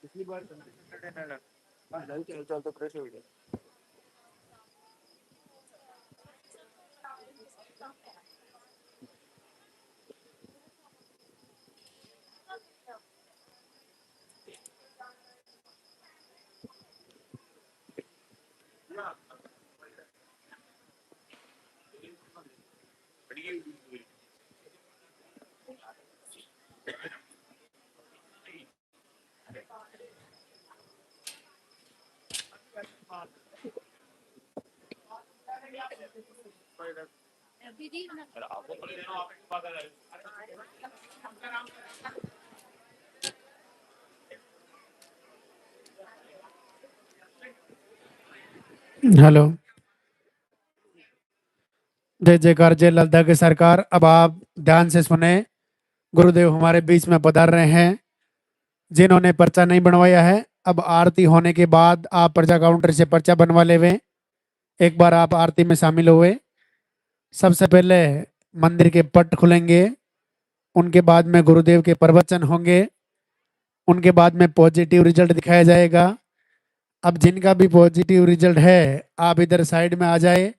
पिछली बार चल तो प्रेस हो गया। हेलो। जय जयकार जय ललिता की सरकार। अब आप ध्यान से सुने। गुरुदेव हमारे बीच में पधार रहे हैं। जिन्होंने पर्चा नहीं बनवाया है, अब आरती होने के बाद आप पर्चा काउंटर से पर्चा बनवा लेवे। एक बार आप आरती में शामिल हुए। सबसे पहले मंदिर के पट खुलेंगे, उनके बाद में गुरुदेव के प्रवचन होंगे, उनके बाद में पॉजिटिव रिजल्ट दिखाया जाएगा। अब जिनका भी पॉजिटिव रिजल्ट है, आप इधर साइड में आ जाए।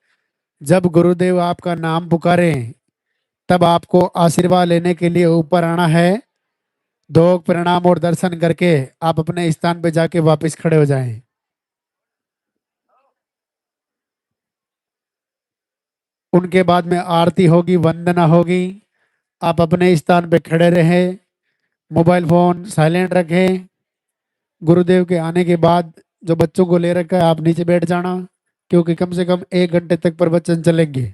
जब गुरुदेव आपका नाम पुकारें, तब आपको आशीर्वाद लेने के लिए ऊपर आना है। दो प्रणाम और दर्शन करके आप अपने स्थान पे जाके वापस खड़े हो जाएं। उनके बाद में आरती होगी, वंदना होगी। आप अपने स्थान पे खड़े रहें, मोबाइल फोन साइलेंट रखें। गुरुदेव के आने के बाद जो बच्चों को ले रखा है, आप नीचे बैठ जाना, क्योंकि कम से कम 1 घंटे तक प्रवचन चलेंगे।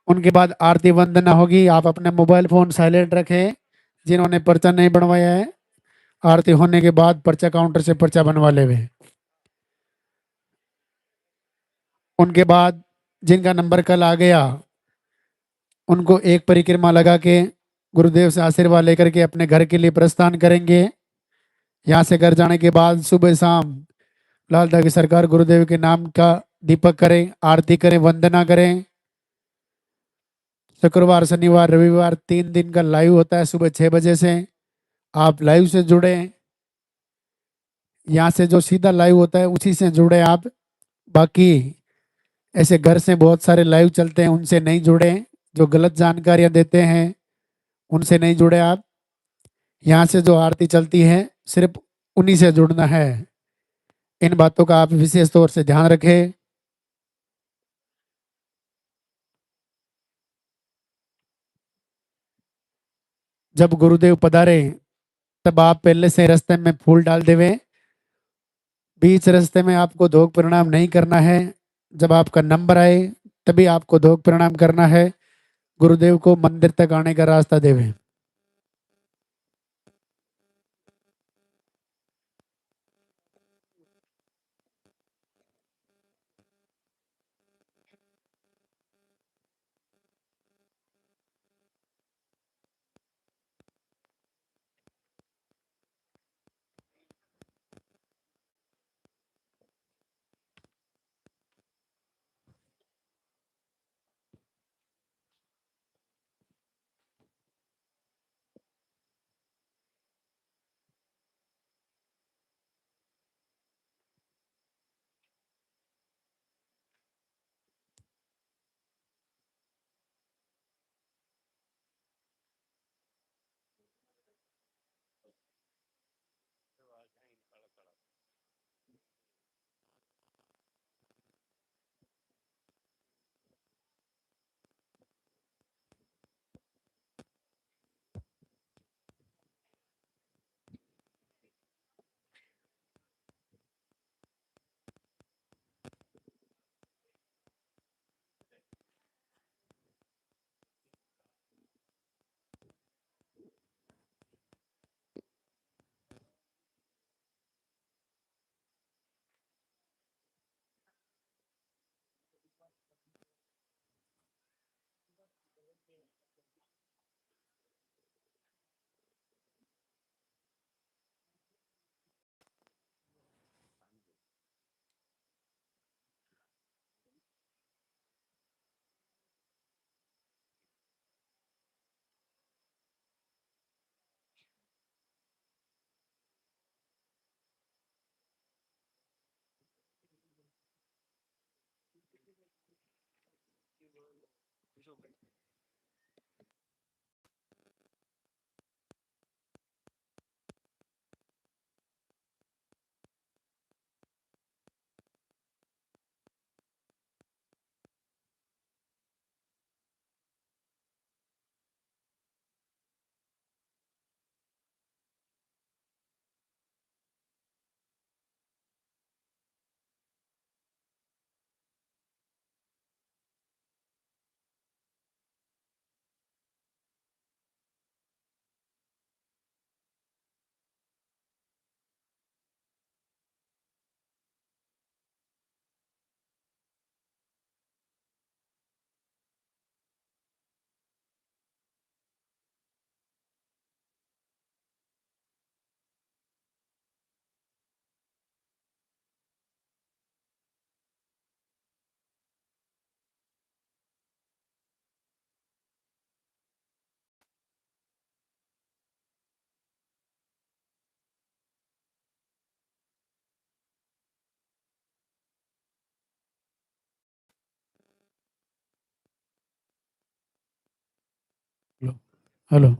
उनके बाद आरती वंदना होगी। आप अपने मोबाइल फोन साइलेंट रखें। जिन्होंने पर्चा नहीं बनवाया है, आरती होने के बाद पर्चा काउंटर से पर्चा बनवा लेवे। उनके बाद जिनका नंबर कल आ गया, उनको एक परिक्रमा लगा के गुरुदेव से आशीर्वाद लेकर के अपने घर के लिए प्रस्थान करेंगे। यहाँ से घर जाने के बाद सुबह शाम लालदा की सरकार गुरुदेव के नाम का दीपक करें, आरती करें, वंदना करें। शुक्रवार शनिवार रविवार 3 दिन का लाइव होता है सुबह 6 बजे से। आप लाइव से जुड़े। यहाँ से जो सीधा लाइव होता है उसी से जुड़े आप। बाकी ऐसे घर से बहुत सारे लाइव चलते हैं, उनसे नहीं जुड़े। जो गलत जानकारियां देते हैं उनसे नहीं जुड़े आप। यहाँ से जो आरती चलती है सिर्फ उन्हीं से जुड़ना है। इन बातों का आप विशेष तौर से ध्यान रखें। जब गुरुदेव पधारे, तब आप पहले से रास्ते में फूल डाल देवे। बीच रास्ते में आपको धोख प्रणाम नहीं करना है। जब आपका नंबर आए, तभी आपको धोख प्रणाम करना है। गुरुदेव को मंदिर तक आने का रास्ता देवे। Hello hello.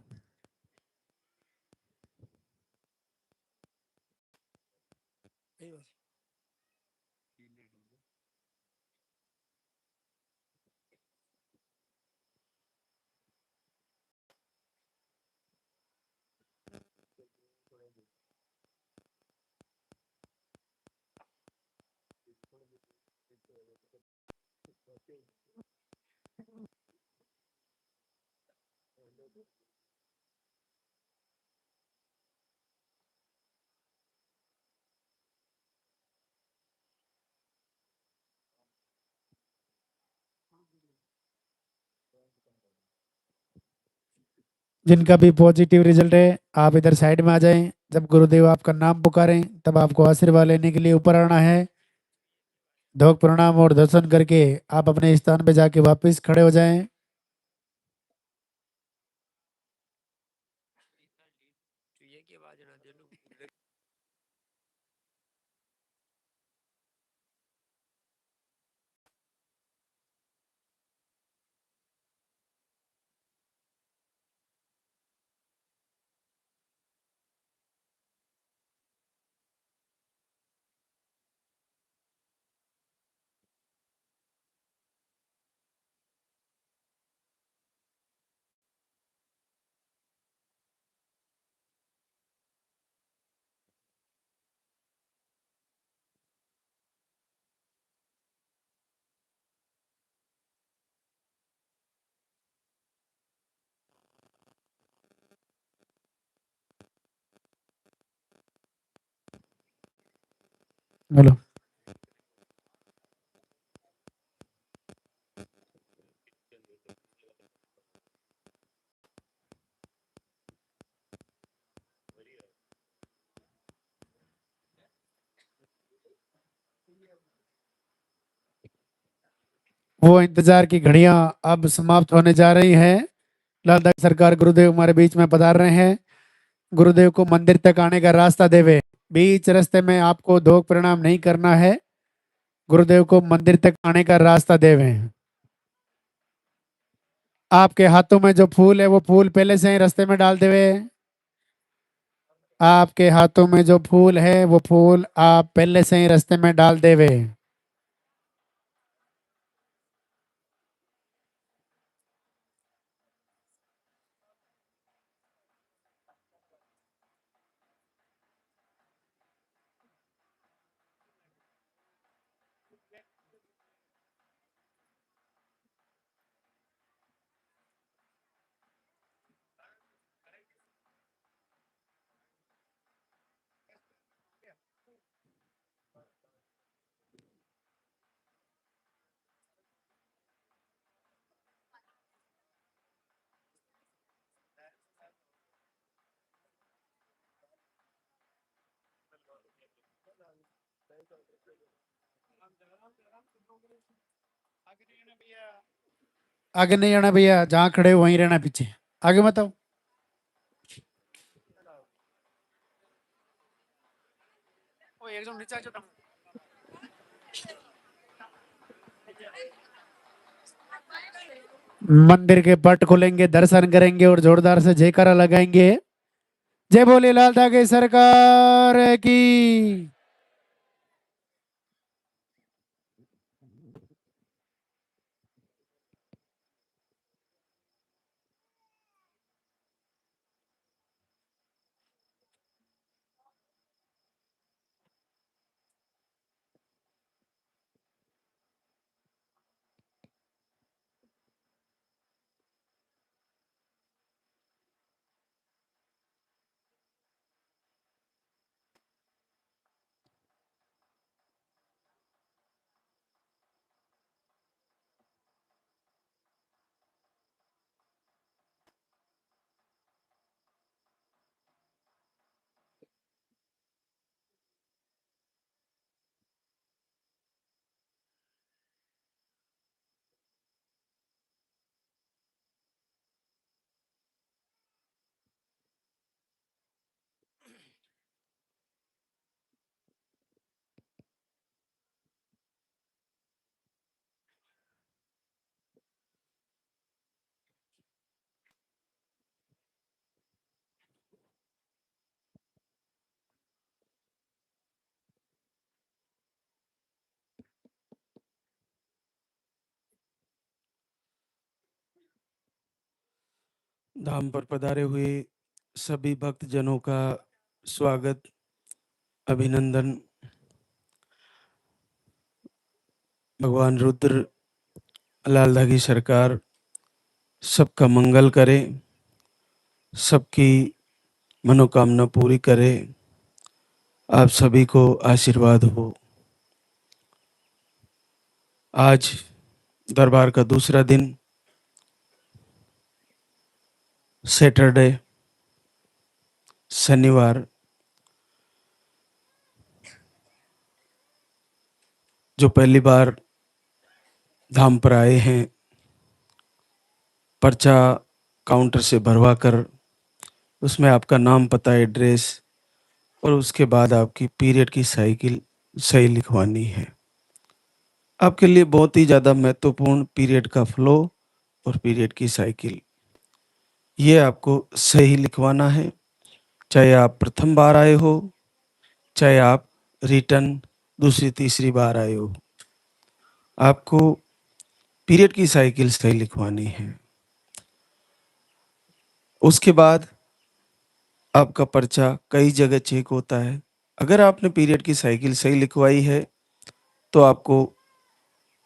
जिनका भी पॉजिटिव रिजल्ट है आप इधर साइड में आ जाएं। जब गुरुदेव आपका नाम पुकारें तब आपको आशीर्वाद लेने के लिए ऊपर आना है। धोक प्रणाम और दर्शन करके आप अपने स्थान पे जाके वापस खड़े हो जाएं। हेलो। वो इंतजार की घड़ियां अब समाप्त होने जा रही हैं। लालदास सरकार गुरुदेव हमारे बीच में पधार रहे हैं। गुरुदेव को मंदिर तक आने का रास्ता देवे। बीच रास्ते में आपको धोख प्रणाम नहीं करना है। गुरुदेव को मंदिर तक आने का रास्ता देवे। आपके हाथों में जो फूल है वो फूल पहले से ही रास्ते में डाल देवे। आपके हाथों में जो फूल है वो फूल आप पहले से ही रास्ते में डाल देवे। आगे नहीं आना भैया, जहाँ खड़े हो वहीं रहना, पीछे आगे मत आओ। एकदम नीचे आ जाओ। मंदिर के पट खोलेंगे, दर्शन करेंगे और जोरदार से जयकारा लगाएंगे। जय बोले लाल धागे सरकार की। धाम पर पधारे हुए सभी भक्तजनों का स्वागत, अभिनंदन। भगवान रुद्र लाल धागी सरकार सबका मंगल करे, सबकी मनोकामना पूरी करे, आप सभी को आशीर्वाद हो। आज दरबार का दूसरा दिन, सैटरडे, शनिवार, जो पहली बार धाम पर आए हैं, पर्चा काउंटर से भरवा कर उसमें आपका नाम, पता, एड्रेस और उसके बाद आपकी पीरियड की साइकिल सही लिखवानी है। आपके लिए बहुत ही ज़्यादा महत्वपूर्ण पीरियड का फ्लो और पीरियड की साइकिल, ये आपको सही लिखवाना है। चाहे आप प्रथम बार आए हो, चाहे आप रिटर्न दूसरी तीसरी बार आए हो, आपको पीरियड की साइकिल सही लिखवानी है। उसके बाद आपका पर्चा कई जगह चेक होता है। अगर आपने पीरियड की साइकिल सही लिखवाई है तो आपको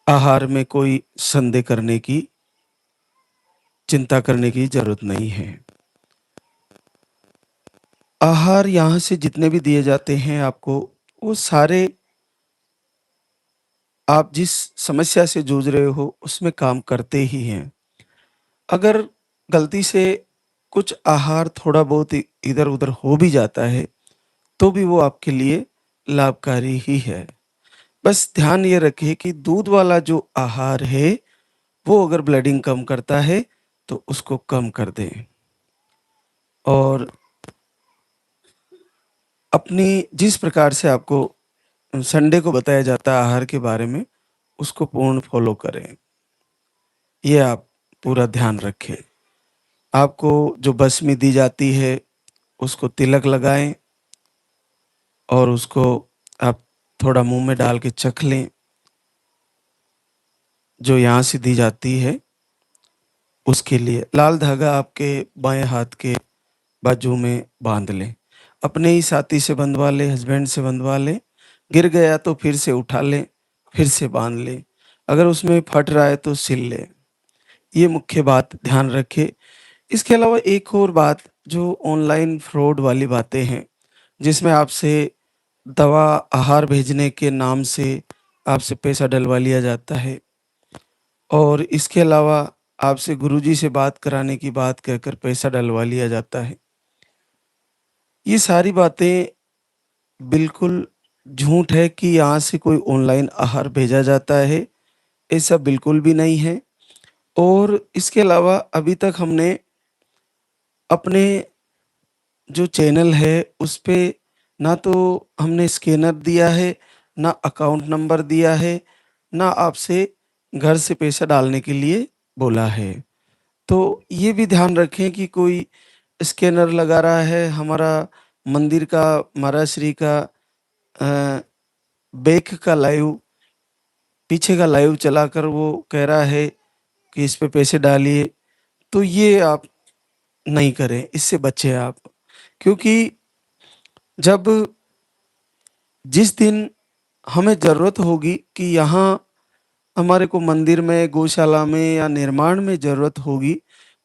आहार में कोई संदेह करने की, चिंता करने की जरूरत नहीं है। आहार यहाँ से जितने भी दिए जाते हैं आपको, वो सारे आप जिस समस्या से जूझ रहे हो उसमें काम करते ही हैं। अगर गलती से कुछ आहार थोड़ा बहुत इधर उधर हो भी जाता है तो भी वो आपके लिए लाभकारी ही है। बस ध्यान ये रखें कि दूध वाला जो आहार है वो अगर ब्लीडिंग कम करता है तो उसको कम कर दें, और अपनी जिस प्रकार से आपको संडे को बताया जाता है आहार के बारे में, उसको पूर्ण फॉलो करें। ये आप पूरा ध्यान रखें। आपको जो भस्मी दी जाती है उसको तिलक लगाएं और उसको आप थोड़ा मुंह में डाल के चख लें। जो यहाँ से दी जाती है उसके लिए लाल धागा आपके बाएं हाथ के बाजू में बांध लें। अपने ही साथी से बंधवा लें, हस्बैंड से बंधवा लें। गिर गया तो फिर से उठा लें, फिर से बांध लें। अगर उसमें फट रहा है तो सिल लें। ये मुख्य बात ध्यान रखें। इसके अलावा एक और बात, जो ऑनलाइन फ्रॉड वाली बातें हैं, जिसमें आपसे दवा आहार भेजने के नाम से आपसे पैसा डलवा लिया जाता है, और इसके अलावा आपसे गुरुजी से बात कराने की बात कहकर पैसा डलवा लिया जाता है। ये सारी बातें बिल्कुल झूठ है कि यहाँ से कोई ऑनलाइन आहार भेजा जाता है, ऐसा बिल्कुल भी नहीं है। और इसके अलावा अभी तक हमने अपने जो चैनल है उस पे ना तो हमने स्कैनर दिया है, ना अकाउंट नंबर दिया है, ना आपसे घर से पैसा डालने के लिए बोला है। तो ये भी ध्यान रखें कि कोई स्कैनर लगा रहा है, हमारा मंदिर का, महाराज श्री का बैक का लाइव, पीछे का लाइव चलाकर वो कह रहा है कि इस पे पैसे डालिए, तो ये आप नहीं करें, इससे बचें आप। क्योंकि जब जिस दिन हमें ज़रूरत होगी कि यहाँ हमारे को मंदिर में, गौशाला में या निर्माण में ज़रूरत होगी,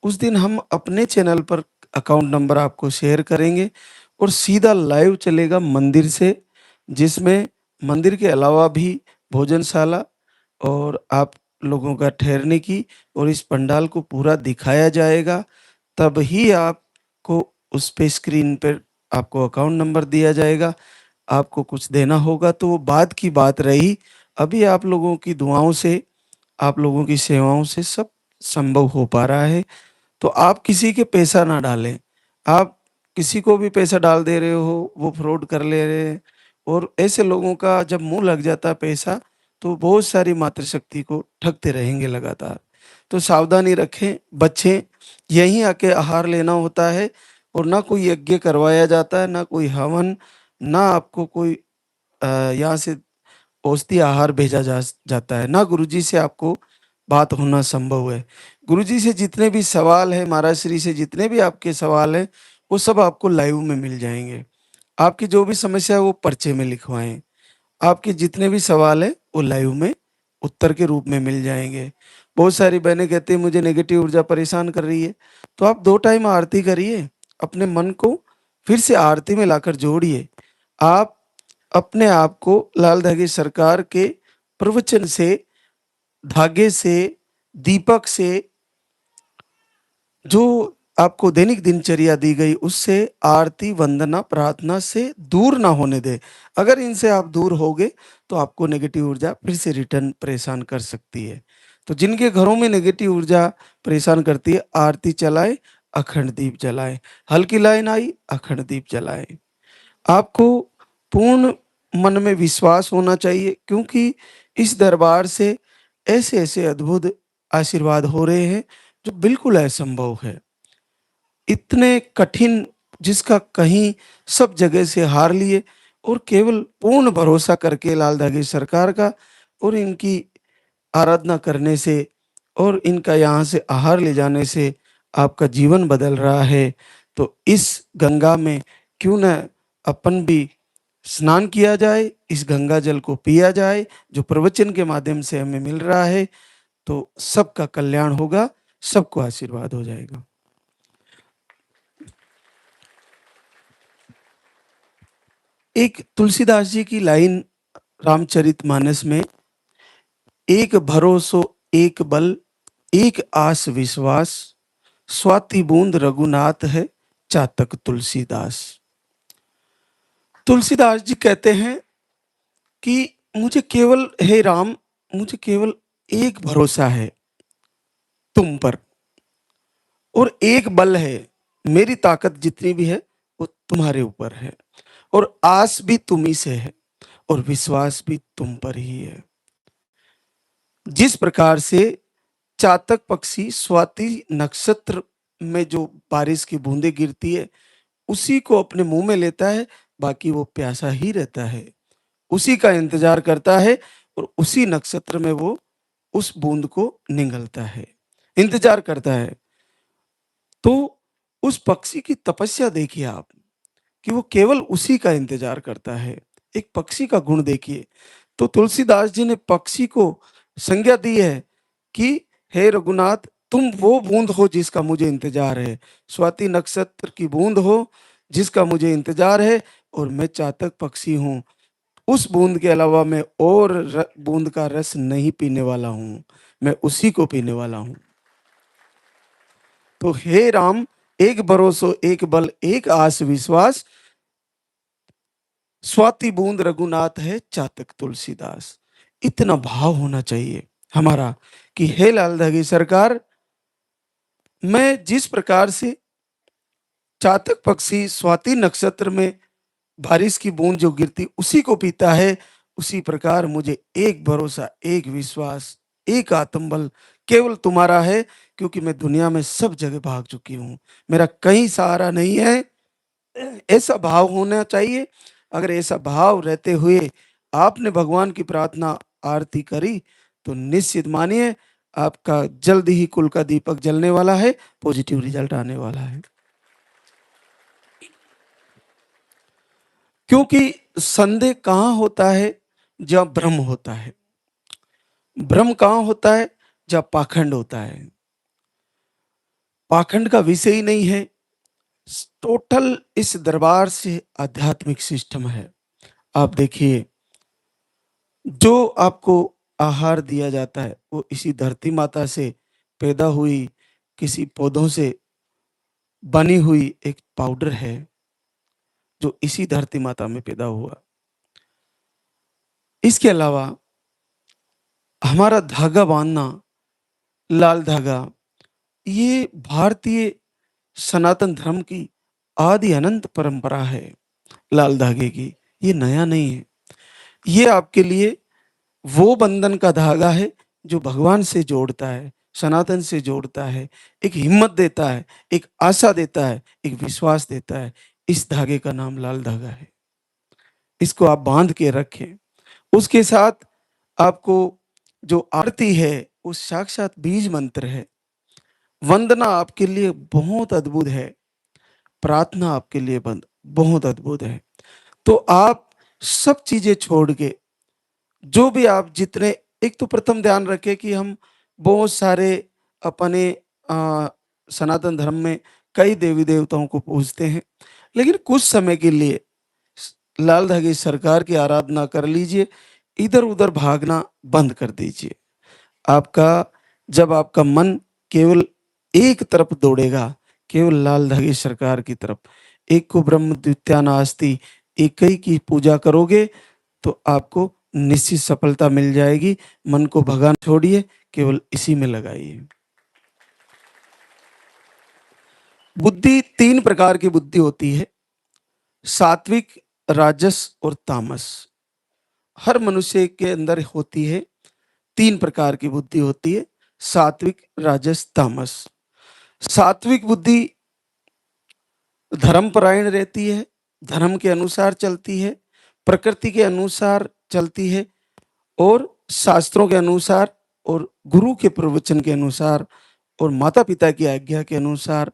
उस दिन हम अपने चैनल पर अकाउंट नंबर आपको शेयर करेंगे और सीधा लाइव चलेगा मंदिर से, जिसमें मंदिर के अलावा भी भोजनशाला और आप लोगों का ठहरने की और इस पंडाल को पूरा दिखाया जाएगा। तब ही आपको उस पे स्क्रीन पर आपको अकाउंट नंबर दिया जाएगा, आपको कुछ देना होगा, तो वो बाद की बात रही। अभी आप लोगों की दुआओं से, आप लोगों की सेवाओं से सब संभव हो पा रहा है। तो आप किसी के पैसा ना डालें। आप किसी को भी पैसा डाल दे रहे हो, वो फ्रॉड कर ले रहे हैं, और ऐसे लोगों का जब मुँह लग जाता है पैसा, तो बहुत सारी मातृशक्ति को ठगते रहेंगे लगातार। तो सावधानी रखें, बचें। यहीं आके आहार लेना होता है और ना कोई यज्ञ करवाया जाता है, ना कोई हवन, ना आपको कोई यहाँ से औषधि आहार भेजा जाता है, ना गुरुजी से आपको बात होना संभव है। गुरुजी से जितने भी सवाल हैं, महाराज श्री से जितने भी आपके सवाल हैं, वो सब आपको लाइव में मिल जाएँगे। आपकी जो भी समस्या है वो पर्चे में लिखवाएँ। आपके जितने भी सवाल हैं वो लाइव में उत्तर के रूप में मिल जाएँगे। बहुत सारी बहनें कहती हैं मुझे नेगेटिव ऊर्जा परेशान कर रही है, तो आप 2 टाइम आरती करिए, अपने मन को फिर से आरती में लाकर जोड़िए। आप अपने आप को लाल धागे सरकार के प्रवचन से, धागे से, दीपक से, जो आपको दैनिक दिनचर्या दी गई उससे, आरती, वंदना, प्रार्थना से दूर ना होने दें। अगर इनसे आप दूर होगे तो आपको नेगेटिव ऊर्जा फिर से रिटर्न परेशान कर सकती है। तो जिनके घरों में नेगेटिव ऊर्जा परेशान करती है, आरती चलाएँ, अखंड दीप जलाएँ। हल्की लाइन आई, अखंड दीप जलाएँ। आपको पूर्ण मन में विश्वास होना चाहिए, क्योंकि इस दरबार से ऐसे-ऐसे अद्भुत आशीर्वाद हो रहे हैं जो बिल्कुल असंभव है। इतने कठिन, जिसका कहीं सब जगह से हार लिए और केवल पूर्ण भरोसा करके लाल धागे सरकार का और इनकी आराधना करने से और इनका यहाँ से आहार ले जाने से आपका जीवन बदल रहा है। तो इस गंगा में क्यों न अपन भी स्नान किया जाए, इस गंगा जल को पिया जाए जो प्रवचन के माध्यम से हमें मिल रहा है, तो सबका कल्याण होगा, सबको आशीर्वाद हो जाएगा। एक तुलसीदास जी की लाइन रामचरितमानस में, एक भरोसो एक बल, एक आस विश्वास, स्वाति बूंद रघुनाथ है, चातक तुलसीदास। तुलसीदास जी कहते हैं कि मुझे केवल, हे राम, मुझे केवल एक भरोसा है तुम पर, और एक बल है, मेरी ताकत जितनी भी है वो तुम्हारे ऊपर है, और आस भी तुम ही से है और विश्वास भी तुम पर ही है। जिस प्रकार से चातक पक्षी स्वाति नक्षत्र में जो बारिश की बूंदें गिरती है उसी को अपने मुंह में लेता है, बाकी वो प्यासा ही रहता है, उसी का इंतजार करता है और उसी नक्षत्र में वो उस बूंद को निगलता है, इंतजार करता है। तो उस पक्षी की तपस्या देखिए आप, कि वो केवल उसी का इंतजार करता है। एक पक्षी का गुण देखिए। तो तुलसीदास जी ने पक्षी को संज्ञा दी है कि हे रघुनाथ, तुम वो बूंद हो जिसका मुझे इंतजार है, स्वाति नक्षत्र की बूंद हो जिसका मुझे इंतजार है, और मैं चातक पक्षी हूँ, उस बूंद के अलावा मैं और बूंद का रस नहीं पीने वाला हूँ, मैं उसी को पीने वाला हूँ। तो हे राम, एक भरोसो एक बल, एक आस विश्वास, स्वाति बूंद रघुनाथ है, चातक तुलसीदास। इतना भाव होना चाहिए हमारा कि हे लाल धागे सरकार, मैं जिस प्रकार से चातक पक्षी स्वाति नक्षत्र में बारिश की बूंद जो गिरती उसी को पीता है, उसी प्रकार मुझे एक भरोसा, एक विश्वास, एक आत्मबल केवल तुम्हारा है, क्योंकि मैं दुनिया में सब जगह भाग चुकी हूँ, मेरा कहीं सहारा नहीं है। ऐसा भाव होना चाहिए। अगर ऐसा भाव रहते हुए आपने भगवान की प्रार्थना आरती करी, तो निश्चित मानिए आपका जल्द ही कुल का दीपक जलने वाला है, पॉजिटिव रिजल्ट आने वाला है। क्योंकि संदेह कहाँ होता है? जहाँ भ्रम होता है। भ्रम कहाँ होता है? जहाँ पाखंड होता है। पाखंड का विषय ही नहीं है। टोटल इस दरबार से आध्यात्मिक सिस्टम है। आप देखिए, जो आपको आहार दिया जाता है वो इसी धरती माता से पैदा हुई किसी पौधों से बनी हुई एक पाउडर है, जो इसी धरती माता में पैदा हुआ। इसके अलावा हमारा धागा बांधना, लाल धागा, ये भारतीय सनातन धर्म की आदि अनंत परंपरा है। लाल धागे की ये नया नहीं है। ये आपके लिए वो बंधन का धागा है जो भगवान से जोड़ता है, सनातन से जोड़ता है, एक हिम्मत देता है, एक आशा देता है, एक विश्वास देता है। इस धागे का नाम लाल धागा है। इसको आप बांध के रखें। उसके साथ आपको जो आरती है वो साक्षात बीज मंत्र है। वंदना आपके लिए बहुत अद्भुत है, प्रार्थना आपके लिए बंद बहुत अद्भुत है। तो आप सब चीजें छोड़ के, जो भी आप जितने, एक तो प्रथम ध्यान रखें कि हम बहुत सारे अपने सनातन धर्म में कई देवी देवताओं को पूजते हैं, लेकिन कुछ समय के लिए लाल धागे सरकार की आराधना कर लीजिए। इधर उधर भागना बंद कर दीजिए। आपका जब आपका मन केवल एक तरफ दौड़ेगा, केवल लाल धागे सरकार की तरफ, एक को ब्रह्म द्वितीया नास्ति, एक ही की पूजा करोगे तो आपको निश्चित सफलता मिल जाएगी। मन को भगाना छोड़िए, केवल इसी में लगाइए। बुद्धि तीन प्रकार की बुद्धि होती है, सात्विक, राजस और तामस। हर मनुष्य के अंदर होती है। तीन प्रकार की बुद्धि होती है, सात्विक, राजस, तामस। सात्विक बुद्धि धर्मपरायण रहती है, धर्म के अनुसार चलती है, प्रकृति के अनुसार चलती है, और शास्त्रों के अनुसार और गुरु के प्रवचन के अनुसार और माता पिता की आज्ञा के अनुसार।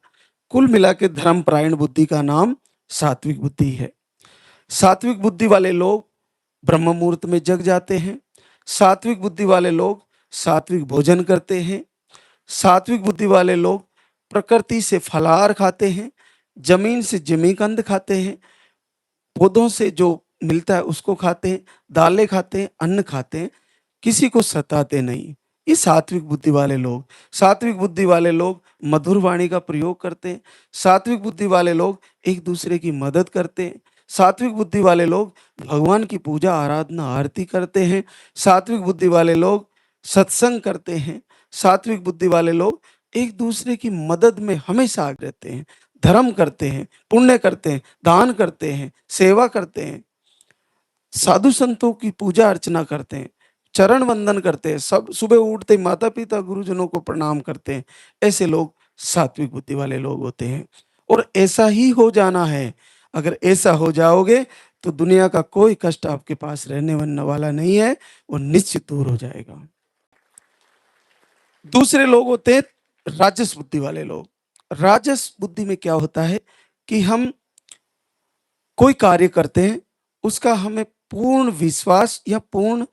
कुल मिला के धर्मपरायण बुद्धि का नाम सात्विक बुद्धि है। सात्विक बुद्धि वाले लोग ब्रह्म मुहूर्त में जग जाते हैं। सात्विक बुद्धि वाले लोग सात्विक भोजन करते हैं। सात्विक बुद्धि वाले लोग प्रकृति से फलाहार खाते हैं, जमीन से जिमीकंद खाते हैं, पौधों से जो मिलता है उसको खाते हैं, दालें खाते हैं, अन्न खाते हैं, किसी को सताते नहीं। ये सात्विक बुद्धि वाले लोग। सात्विक बुद्धि वाले लोग मधुर वाणी का प्रयोग करते हैं। सात्विक बुद्धि वाले लोग एक दूसरे की मदद करते हैं। सात्विक बुद्धि वाले लोग भगवान की पूजा आराधना आरती करते हैं। सात्विक बुद्धि वाले लोग सत्संग करते हैं। सात्विक बुद्धि वाले लोग एक दूसरे की मदद में हमेशा आगे रहते हैं, धर्म करते हैं, पुण्य करते हैं, दान करते हैं, सेवा करते हैं, साधु संतों की पूजा अर्चना करते हैं, चरण वंदन करते हैं, सब सुबह उठते ही माता पिता गुरुजनों को प्रणाम करते हैं। ऐसे लोग सात्विक बुद्धि वाले लोग होते हैं। और ऐसा ही हो जाना है। अगर ऐसा हो जाओगे तो दुनिया का कोई कष्ट आपके पास रहने वाला नहीं है, वो निश्चित दूर हो जाएगा। दूसरे लोग होते हैं राजस बुद्धि वाले लोग। राजस बुद्धि में क्या होता है कि हम कोई कार्य करते हैं, उसका हमें पूर्ण विश्वास या पूर्ण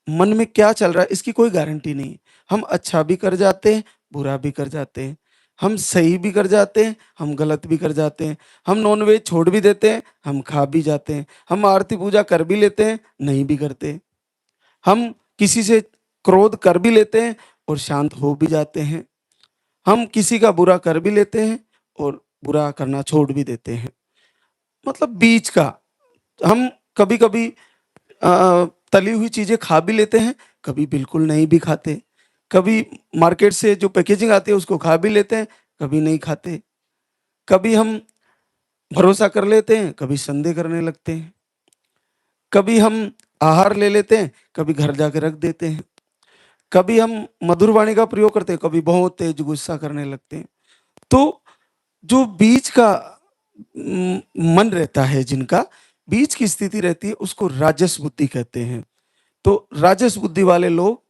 मन में क्या चल रहा है इसकी कोई गारंटी नहीं। हम अच्छा भी कर जाते हैं, बुरा भी कर जाते हैं, हम सही भी कर जाते हैं, हम गलत भी कर जाते हैं, हम नॉनवेज छोड़ भी देते हैं, हम खा भी जाते हैं, हम आरती पूजा कर भी लेते हैं, नहीं भी करते, हम किसी से क्रोध कर भी लेते हैं और शांत हो भी जाते हैं, हम किसी का बुरा कर भी लेते हैं और बुरा करना छोड़ भी देते हैं। मतलब बीच का। हम कभी कभी तली हुई चीजें खा भी लेते हैं, कभी बिल्कुल नहीं भी खाते, कभी मार्केट से जो पैकेजिंग आती है उसको खा भी लेते हैं, कभी नहीं खाते, कभी हम भरोसा कर लेते हैं, कभी संदेह करने लगते हैं, कभी हम आहार ले लेते हैं, कभी घर जाके रख देते हैं। कभी हम मधुर वाणी का प्रयोग करते हैं, कभी बहुत तेज गुस्सा करने लगते हैं। तो जो बीच का मन रहता है, जिनका बीच की स्थिति रहती है, उसको राजस बुद्धि कहते हैं। तो राजस बुद्धि वाले लोग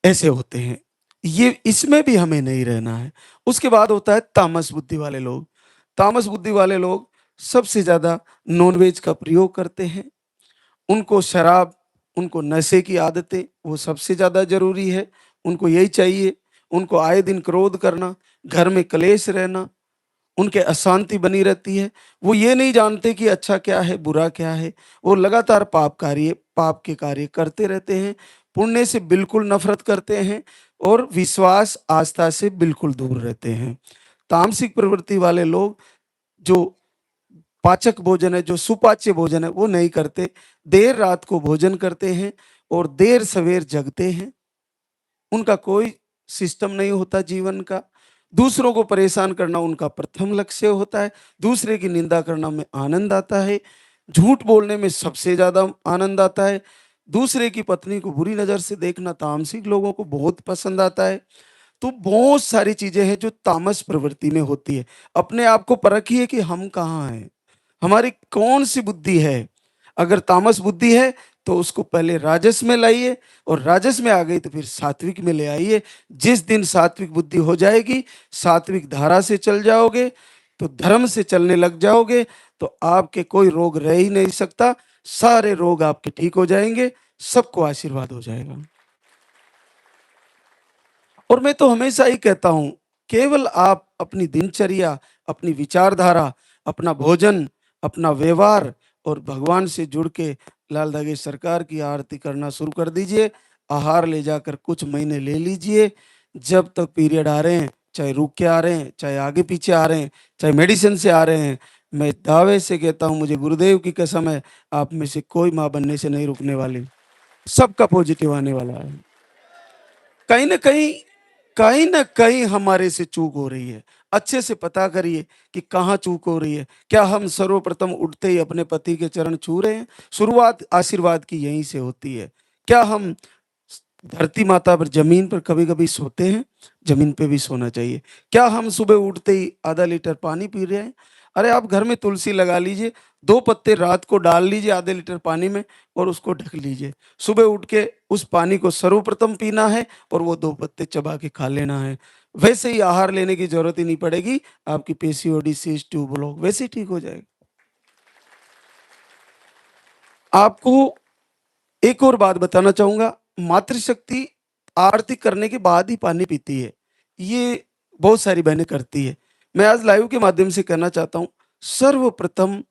ऐसे होते हैं, ये इसमें भी हमें नहीं रहना है। उसके बाद होता है तामस बुद्धि वाले लोग। तामस बुद्धि वाले लोग सबसे ज्यादा नॉनवेज का प्रयोग करते हैं। उनको शराब, उनको नशे की आदतें वो सबसे ज्यादा जरूरी है। उनको यही चाहिए। उनको आए दिन क्रोध करना, घर में कलेश रहना, उनके अशांति बनी रहती है। वो ये नहीं जानते कि अच्छा क्या है, बुरा क्या है। वो लगातार पाप के कार्य करते रहते हैं। पुण्य से बिल्कुल नफरत करते हैं और विश्वास आस्था से बिल्कुल दूर रहते हैं। तामसिक प्रवृत्ति वाले लोग जो पाचक भोजन है, जो सुपाच्य भोजन है, वो नहीं करते। देर रात को भोजन करते हैं और देर सवेर जगते हैं। उनका कोई सिस्टम नहीं होता जीवन का। दूसरों को परेशान करना उनका प्रथम लक्ष्य होता है। दूसरे की निंदा करना में आनंद आता है। झूठ बोलने में सबसे ज्यादा आनंद आता है। दूसरे की पत्नी को बुरी नजर से देखना तामसिक लोगों को बहुत पसंद आता है। तो बहुत सारी चीजें हैं जो तामस प्रवृत्ति में होती है। अपने आप को परखिए कि हम कहाँ हैं, हमारी कौन सी बुद्धि है। अगर तामस बुद्धि है तो उसको पहले राजस में लाइए, और राजस में आ गई तो फिर सात्विक में ले आइए। जिस दिन सात्विक बुद्धि हो जाएगी, सात्विक धारा से चल जाओगे, तो धर्म से चलने लग जाओगे, तो आपके कोई रोग रह ही नहीं सकता। सारे रोग आपके ठीक हो जाएंगे, सबको आशीर्वाद हो जाएगा। और मैं तो हमेशा ही कहता हूं, केवल आप अपनी दिनचर्या, अपनी विचारधारा, अपना भोजन, अपना व्यवहार और भगवान से जुड़ के लाल धागे सरकार की आरती करना शुरू कर दीजिए। आहार ले जाकर कुछ महीने ले लीजिए। जब तक पीरियड आ रहे हैं, चाहे रुक के आ रहे हैं, चाहे आगे पीछे आ रहे हैं, चाहे मेडिसिन से आ रहे हैं, मैं दावे से कहता हूं, मुझे गुरुदेव की कसम है, आप में से कोई मां बनने से नहीं रुकने वाली। सबका पॉजिटिव आने वाला है। कहीं ना कहीं, कहीं ना कहीं हमारे से चूक हो रही है। अच्छे से पता करिए कि कहाँ चूक हो रही है। क्या हम सर्वप्रथम उठते ही अपने पति के चरण छू रहे हैं? शुरुआत आशीर्वाद की यहीं से होती है। क्या हम धरती माता पर, जमीन पर कभी कभी सोते हैं? जमीन पे भी सोना चाहिए। क्या हम सुबह उठते ही आधा लीटर पानी पी रहे हैं? अरे आप घर में तुलसी लगा लीजिए, 2 पत्ते रात को डाल लीजिए आधे लीटर पानी में और उसको ढक लीजिए। सुबह उठ के उस पानी को सर्वप्रथम पीना है और वो 2 पत्ते चबा के खा लेना है। वैसे ही आहार लेने की जरूरत ही नहीं पड़ेगी। आपकी पीसीओडी, सीस्ट ट्यूब ब्लॉक वैसे ही ठीक हो जाएगा। आपको एक और बात बताना चाहूंगा, मातृशक्ति आरती करने के बाद ही पानी पीती है। ये बहुत सारी बहनें करती है। मैं आज लाइव के माध्यम से कहना चाहता हूं, सर्वप्रथम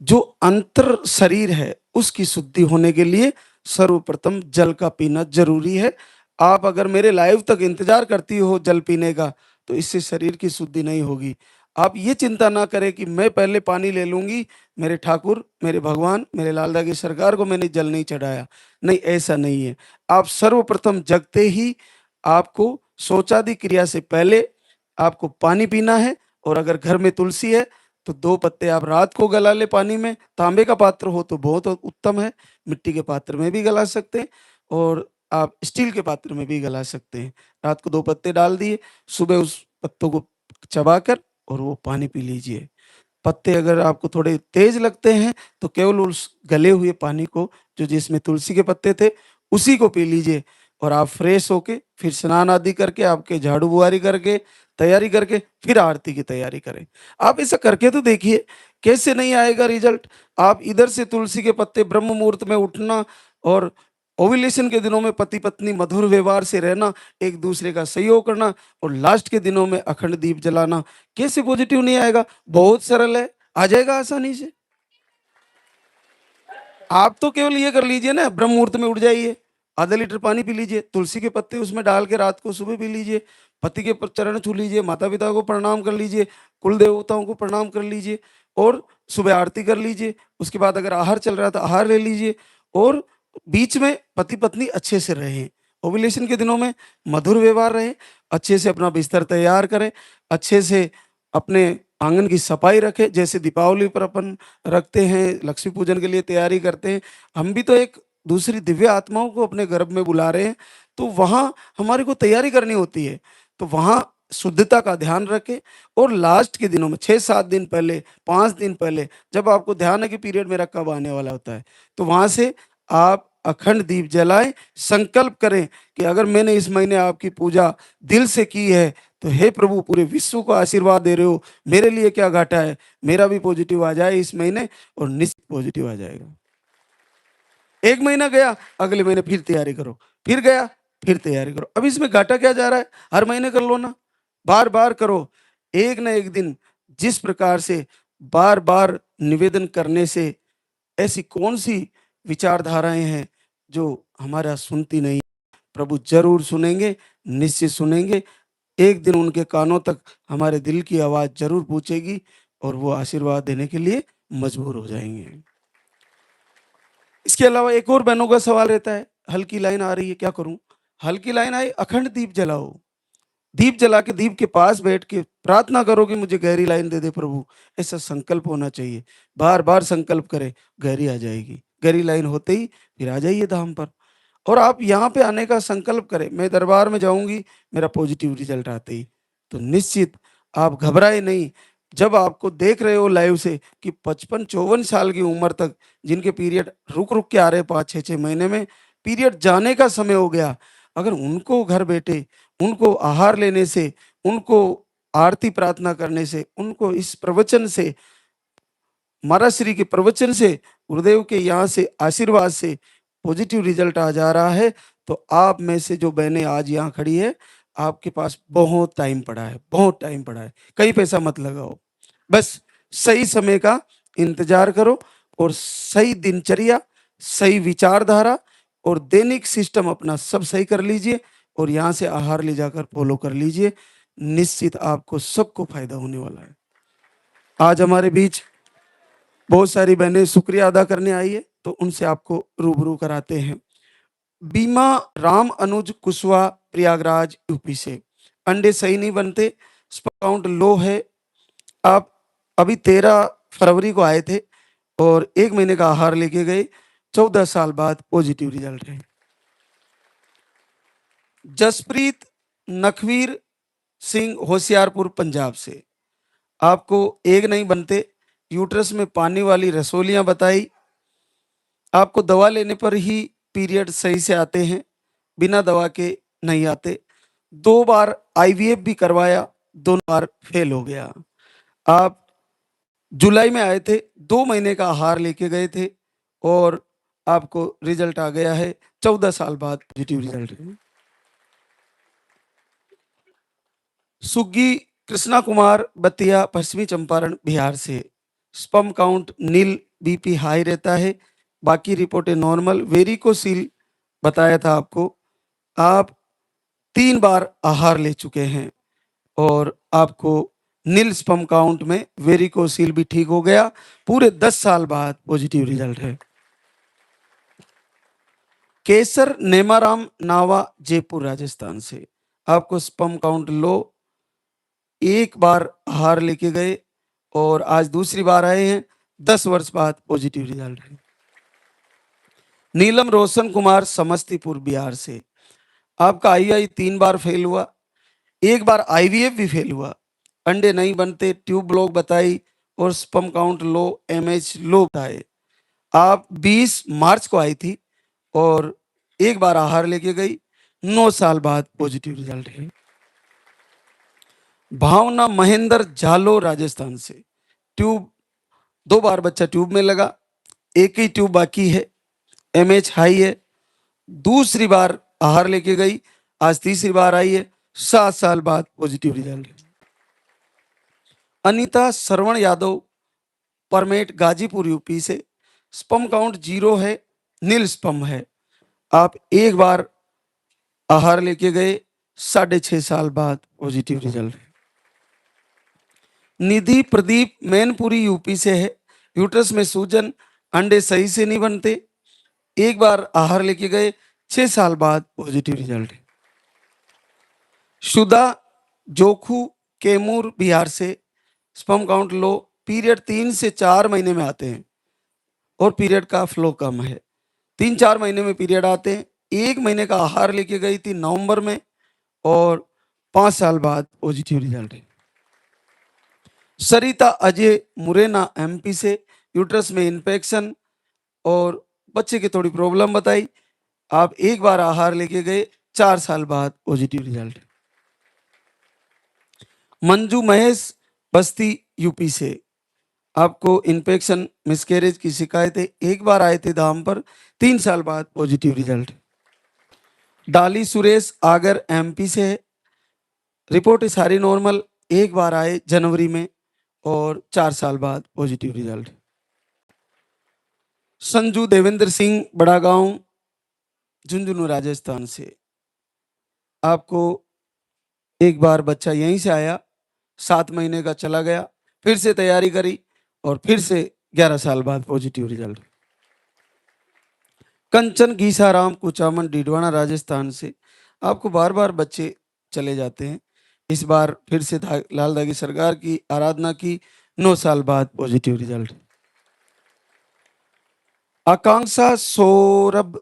जो अंतर शरीर है उसकी शुद्धि होने के लिए सर्वप्रथम जल का पीना जरूरी है। आप अगर मेरे लाइव तक इंतजार करती हो जल पीने का, तो इससे शरीर की शुद्धि नहीं होगी। आप ये चिंता ना करें कि मैं पहले पानी ले लूंगी, मेरे ठाकुर, मेरे भगवान, मेरे लाल दागी सरकार को मैंने जल नहीं चढ़ाया। नहीं, ऐसा नहीं है। आप सर्वप्रथम जगते ही आपको शौचादि क्रिया से पहले आपको पानी पीना है। और अगर घर में तुलसी है तो 2 पत्ते आप रात को गला ले पानी में। तांबे का पात्र हो तो बहुत उत्तम है, मिट्टी के पात्र में भी गला सकते हैं, और आप स्टील के पात्र में भी गला सकते हैं। रात को 2 पत्ते डाल दिए, सुबह उस पत्तों को चबाकर और वो पानी पी लीजिए। पत्ते अगर आपको थोड़े तेज लगते हैं तो केवल उस गले हुए पानी को, जो जिसमें तुलसी के पत्ते थे, उसी को पी लीजिए। और आप फ्रेश होके फिर स्नान आदि करके, आपके झाड़ू बुआरी करके, तैयारी करके फिर आरती की तैयारी करें। आप ऐसा करके तो देखिए, कैसे नहीं आएगा रिजल्ट। आप इधर से तुलसी के पत्ते ब्रह्म मुहूर्त में उठना, और ओव्यूलेशन के दिनों में पति पत्नी मधुर व्यवहार से रहना, एक दूसरे का सहयोग करना, और लास्ट के दिनों में अखंड दीप जलाना, कैसे पॉजिटिव नहीं आएगा? बहुत सरल है, आ जाएगा आसानी से। आप तो केवल ये कर लीजिए ना, ब्रह्म मुहूर्त में उठ जाइए, आधा लीटर पानी पी लीजिए, तुलसी के पत्ते उसमें डाल के रात को सुबह पी लीजिए, पति के चरण छू लीजिए, माता पिता को प्रणाम कर लीजिए, कुल देवताओं को प्रणाम कर लीजिए, और सुबह आरती कर लीजिए। उसके बाद अगर आहार चल रहा है तो आहार ले लीजिए, और बीच में पति पत्नी अच्छे से रहें। ओव्यूलेशन के दिनों में मधुर व्यवहार रहे, अच्छे से अपना बिस्तर तैयार करें, अच्छे से अपने आंगन की सफाई रखें। जैसे दीपावली पर अपन रखते हैं, लक्ष्मी पूजन के लिए तैयारी करते हैं, हम भी तो एक दूसरी दिव्य आत्माओं को अपने गर्भ में बुला रहे हैं, तो वहां हमारे को तैयारी करनी होती है। तो वहां शुद्धता का ध्यान रखें, और लास्ट के दिनों में 6-7 दिन पहले, 5 दिन पहले, जब आपको ध्यान है कि पीरियड मेरा कब आने वाला होता है, तो वहां से आप अखंड दीप जलाएं, संकल्प करें कि अगर मैंने इस महीने आपकी पूजा दिल से की है, तो हे प्रभु, पूरे विश्व को आशीर्वाद दे रहे हो, मेरे लिए क्या घाटा है, मेरा भी पॉजिटिव आ जाए इस महीने, और निश्चित पॉजिटिव आ जाएगा। एक महीना गया, अगले महीने फिर तैयारी करो, फिर गया, फिर तैयारी करो। अब इसमें घाटा क्या जा रहा है? हर महीने कर लो ना, बार बार करो। एक ना एक दिन जिस प्रकार से बार बार निवेदन करने से, ऐसी कौन सी विचारधाराएं हैं जो हमारा सुनती नहीं? प्रभु जरूर सुनेंगे, निश्चित सुनेंगे। एक दिन उनके कानों तक हमारे दिल की आवाज जरूर पहुंचेगी, और वो आशीर्वाद देने के लिए मजबूर हो जाएंगे। इसके अलावा एक और बहनों का सवाल रहता है, हल्की लाइन आ रही है, क्या करूं? हल्की लाइन आई, अखंड दीप जलाओ। दीप जला के दीप के पास बैठ के प्रार्थना करो कि मुझे गहरी लाइन दे दे प्रभु। ऐसा संकल्प होना चाहिए, बार बार संकल्प करें, गहरी आ जाएगी। गहरी लाइन होते ही फिर आ जाइए धाम पर। और आप यहाँ पे आने का संकल्प करें, मैं दरबार में जाऊंगी, मेरा पॉजिटिव रिजल्ट आते ही, तो निश्चित आप घबराए नहीं। जब आपको देख रहे हो लाइव से कि 55-54 साल की उम्र तक जिनके पीरियड रुक रुक के आ रहे 5-6 महीने में, पीरियड जाने का समय हो गया, अगर उनको घर बैठे, उनको आहार लेने से, उनको आरती प्रार्थना करने से, उनको इस प्रवचन से, महाराज श्री के प्रवचन से, गुरुदेव के यहाँ से आशीर्वाद से पॉजिटिव रिजल्ट आ जा रहा है, तो आप में से जो बहनें आज यहाँ खड़ी है, आपके पास बहुत टाइम पड़ा है, बहुत टाइम पड़ा है। कहीं पैसा मत लगाओ, बस सही समय का इंतजार करो, और सही दिनचर्या, सही विचारधारा और दैनिक सिस्टम अपना सब सही कर लीजिए, और यहाँ से आहार ले जाकर फॉलो कर लीजिए। निश्चित आपको सबको फायदा होने वाला है। आज हमारे बीच बहुत सारी बहनें शुक्रिया अदा करने आई है, तो उनसे आपको रूबरू कराते हैं। बीमा राम अनुज कुशवाहा, प्रयागराज यूपी से। अंडे सही नहीं बनते, स्पर्म काउंट लो है। आप अभी 13 फरवरी को आए थे और 1 महीने का आहार लेके गए, 14 साल बाद पॉजिटिव रिजल्ट है। जसप्रीत नखवीर सिंह, होशियारपुर, पंजाब से। आपको एग नहीं बनते, यूट्रस में पानी वाली रसोलियां बताई, आपको दवा लेने पर ही पीरियड सही से आते हैं, बिना दवा के नहीं आते। 2 बार आईवीएफ भी करवाया, दोनों बार फेल हो गया। आप जुलाई में आए थे, 2 महीने का आहार लेके गए थे, और आपको रिजल्ट आ गया है, 14 साल बाद पॉजिटिव रिजल्ट है। सुग्गी कृष्णा कुमार बतिया, पश्चिमी चंपारण, बिहार से। स्पर्म काउंट नील, बीपी हाई रहता है, बाकी रिपोर्टें नॉर्मल। वेरिकोसील बताया था आपको, आप 3 बार आहार ले चुके हैं, और आपको नील स्पर्म काउंट में वेरिकोसील भी ठीक हो गया। पूरे 10 साल बाद पॉजिटिव रिजल्ट है। केसर नेमाराम नावा, जयपुर, राजस्थान से। आपको स्पर्म काउंट लो, 1 बार आहार लेके गए, और आज दूसरी बार आए हैं, 10 वर्ष बाद पॉजिटिव रिजल्ट है। नीलम रोशन कुमार, समस्तीपुर, बिहार से। आपका आईआई 3 बार फेल हुआ, 1 बार आईवीएफ भी फेल हुआ, अंडे नहीं बनते, ट्यूब ब्लॉक बताई, और स्पर्म काउंट लो, एमएच लो बताए। आप 20 मार्च को आई थी, और 1 बार आहार लेके गई, 9 साल बाद पॉजिटिव रिजल्ट है। भावना महेंद्र, झालो, राजस्थान से। ट्यूब 2 बार बच्चा ट्यूब में लगा, 1 ही ट्यूब बाकी है, एमएच हाई है। दूसरी बार आहार लेके गई, आज तीसरी बार आई है, 7 साल बाद पॉजिटिव रिजल्ट है। अनीता श्रवण यादव, परमेट, गाजीपुर, यूपी से। स्पर्म काउंट 0 है, नील स्पर्म है। आप 1 बार आहार लेके गए, 6.5 साल बाद पॉजिटिव रिजल्ट है। निधि प्रदीप, मैनपुरी, यूपी से है। यूट्रस में सूजन, अंडे सही से नहीं बनते, 1 बार आहार लेके गए, 6 साल बाद पॉजिटिव रिजल्ट है। शुदा जोखू, कैमूर, बिहार से। स्पर्म काउंट लो, पीरियड 3 से 4 महीने में आते हैं, और पीरियड का फ्लो कम है। 3-4 महीने में पीरियड आते हैं। 1 महीने का आहार लेके गई थी नवंबर में और 5 साल बाद पॉजिटिव रिजल्ट है। सरिता अजय मुरैना एमपी से यूट्रस में इन्फेक्शन और बच्चे की थोड़ी प्रॉब्लम बताई। आप एक बार आहार लेके गए, 4 साल बाद पॉजिटिव रिजल्ट। मंजू महेश बस्ती यूपी से, आपको इन्फेक्शन मिसकैरेज की शिकायत है, एक बार आए थे धाम पर, 3 साल बाद पॉजिटिव रिजल्ट। डाली सुरेश आगर एमपी से है, रिपोर्ट सारी नॉर्मल, एक बार आए जनवरी में और 4 साल बाद पॉजिटिव रिजल्ट। संजू देवेंद्र सिंह बड़ा गांव झुंझुनू राजस्थान से, आपको एक बार बच्चा यहीं से आया, 7 महीने का चला गया, फिर से तैयारी करी और फिर से 11 साल बाद पॉजिटिव रिजल्ट। कंचन गीसाराम कुचामन डीडवाना राजस्थान से, आपको बार बार बच्चे चले जाते हैं, इस बार फिर से लाल दागी सरकार की आराधना की, 9 साल बाद पॉजिटिव रिजल्ट। आकांक्षा सौरभ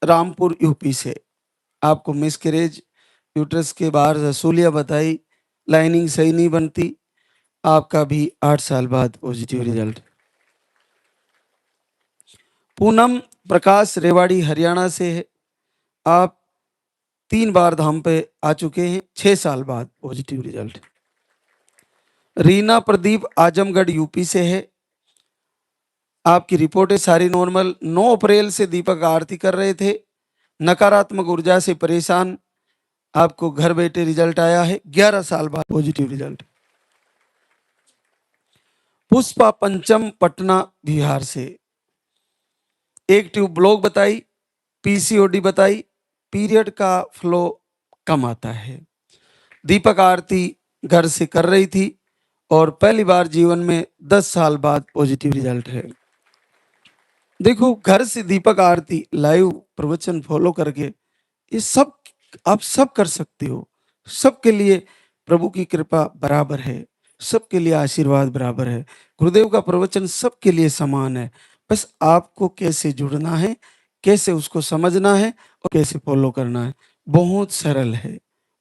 रामपुर यूपी से, आपको मिसकैरेज, यूट्रस के बाहर रसूलिया बताई, लाइनिंग सही नहीं बनती, आपका भी 8 साल बाद पॉजिटिव रिजल्ट। पूनम प्रकाश रेवाड़ी हरियाणा से है, आप 3 बार धाम पे आ चुके हैं, 6 साल बाद positive result. Reena Pradeep Azamgarh UP से है, आपकी रिपोर्टें सारी नॉर्मल, 9 अप्रैल से दीपक आरती कर रहे थे, नकारात्मक ऊर्जा से परेशान, आपको घर बैठे रिजल्ट आया है, 11 साल बाद पॉजिटिव रिजल्ट। पुष्पा पंचम पटना बिहार से, एक ट्यूब ब्लॉक बताई, पीसीओडी बताई, पीरियड का फ्लो कम आता है, दीपक आरती घर से कर रही थी और पहली बार जीवन में 10 साल बाद पॉजिटिव रिजल्ट है। देखो, घर से दीपक आरती लाइव प्रवचन फॉलो करके ये सब आप सब कर सकते हो, सबके लिए प्रभु की कृपा बराबर है, सबके लिए आशीर्वाद बराबर है, गुरुदेव का प्रवचन सबके लिए समान है, बस आपको कैसे जुड़ना है, कैसे उसको समझना है और कैसे फॉलो करना है, बहुत सरल है,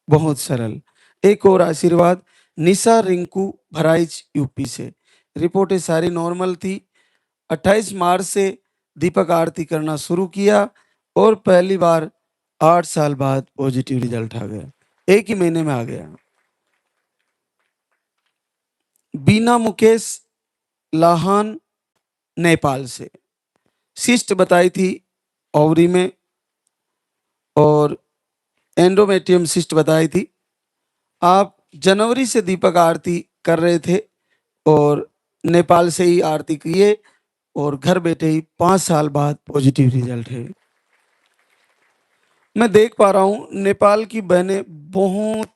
बहुत सरल। एक और आशीर्वाद, निशा रिंकू भराइच यूपी से, रिपोर्टें सारी नॉर्मल थी, 28 मार्च से दीपक आरती करना शुरू किया और पहली बार 8 साल बाद पॉजिटिव रिजल्ट आ गया, एक ही महीने में आ गया। बीना मुकेश लाहान नेपाल से, सिस्ट बताई थी ओवरी में और एंडोमेट्रियम सिस्ट बताई थी, आप जनवरी से दीपक आरती कर रहे थे और नेपाल से ही आरती किए और घर बैठे ही 5 साल बाद पॉजिटिव रिजल्ट है। मैं देख पा रहा हूं नेपाल की बहनें बहुत,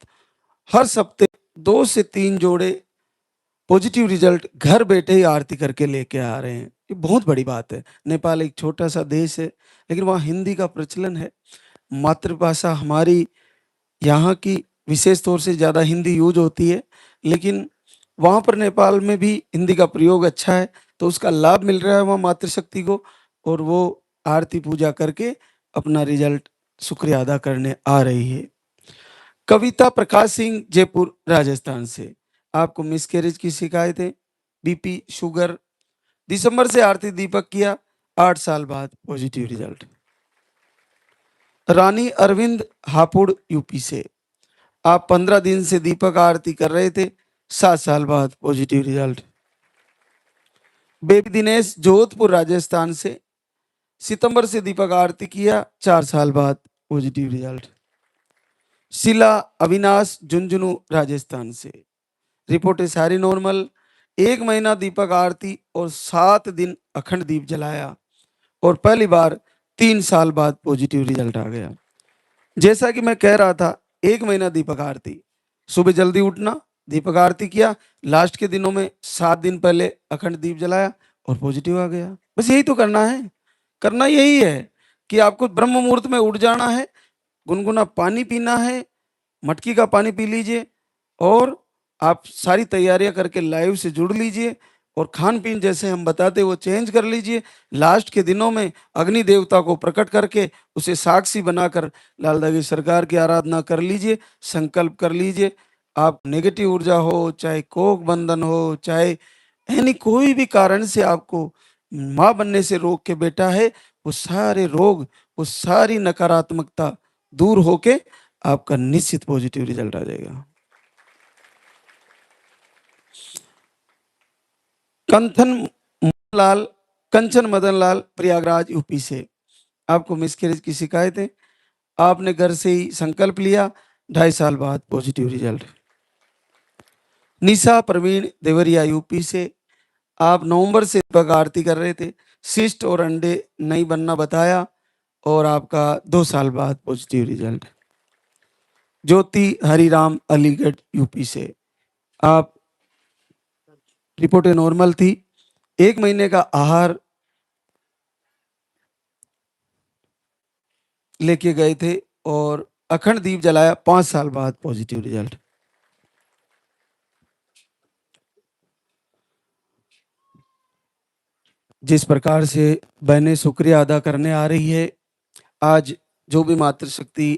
हर हफ्ते 2 से 3 जोड़े पॉजिटिव रिजल्ट घर बैठे ही आरती करके लेके आ रहे हैं, ये बहुत बड़ी बात है। नेपाल एक छोटा सा देश है, लेकिन वहाँ हिंदी का प्रचलन है, मातृभाषा हमारी यहाँ की विशेष तौर से ज़्यादा हिंदी यूज होती है, लेकिन वहाँ पर नेपाल में भी हिंदी का प्रयोग अच्छा है, तो उसका लाभ मिल रहा है वहाँ मातृशक्ति को, और वो आरती पूजा करके अपना रिजल्ट शुक्रिया अदा करने आ रही है। कविता प्रकाश सिंह जयपुर राजस्थान से, आपको मिसकैरेज की शिकायत है, बीपी शुगर, दिसंबर से आरती दीपक किया, 8 साल बाद पॉजिटिव रिजल्ट। रानी अरविंद हापुड़ यूपी से, आप 15 दिन से दीपक आरती कर रहे थे, 7 साल बाद positive result. Baby Dinesh Jodhpur Rajasthan से, सितंबर से दीपक आरती किया, 4 साल बाद पॉजिटिव रिजल्ट। शिला अविनाश झुंझुनू राजस्थान से, रिपोर्टें सारी नॉर्मल, 1 महीना दीपक आरती और 7 दिन अखंड दीप जलाया और पहली बार 3 साल बाद पॉजिटिव रिजल्ट आ गया। जैसा कि मैं कह रहा था, 1 महीना दीपक आरती, सुबह जल्दी उठना, दीपक आरती किया, लास्ट के दिनों में 7 दिन पहले अखंड दीप जलाया और पॉजिटिव आ गया। बस यही तो करना है, करना यही है कि आपको ब्रह्म मुहूर्त में उठ जाना है, गुनगुना पानी पीना है, मटकी का पानी पी लीजिए और आप सारी तैयारियां करके लाइव से जुड़ लीजिए और खान पीन जैसे हम बताते वो चेंज कर लीजिए। लास्ट के दिनों में अग्नि देवता को प्रकट करके उसे साक्षी बनाकर लाल दागी सरकार की आराधना कर लीजिए, संकल्प कर लीजिए। आप नेगेटिव ऊर्जा हो, चाहे कोक बंधन हो, चाहे यानी कोई भी कारण से आपको माँ बनने से रोक के बैठा है, वो सारे रोग, वो सारी नकारात्मकता दूर होके आपका निश्चित पॉजिटिव रिजल्ट आ जाएगा। लाल कंचन मदन लाल प्रयागराज यूपी से, आपको मिसकैरेज की शिकायत है। आपने घर से ही संकल्प लिया, 2.5 साल बाद पॉजिटिव रिजल्ट। निशा प्रवीण देवरिया यूपी से, आप नवंबर से दीपक आरती कर रहे थे, सिस्ट और अंडे नहीं बनना बताया और आपका 2 साल बाद पॉजिटिव रिजल्ट। ज्योति हरिराम अलीगढ़ यूपी से, आप रिपोर्टें नॉर्मल थी, 1 महीने का आहार लेके गए थे और अखंड दीप जलाया, 5 साल बाद पॉजिटिव रिजल्ट। जिस प्रकार से बहनें शुक्रिया अदा करने आ रही है, आज जो भी मातृशक्ति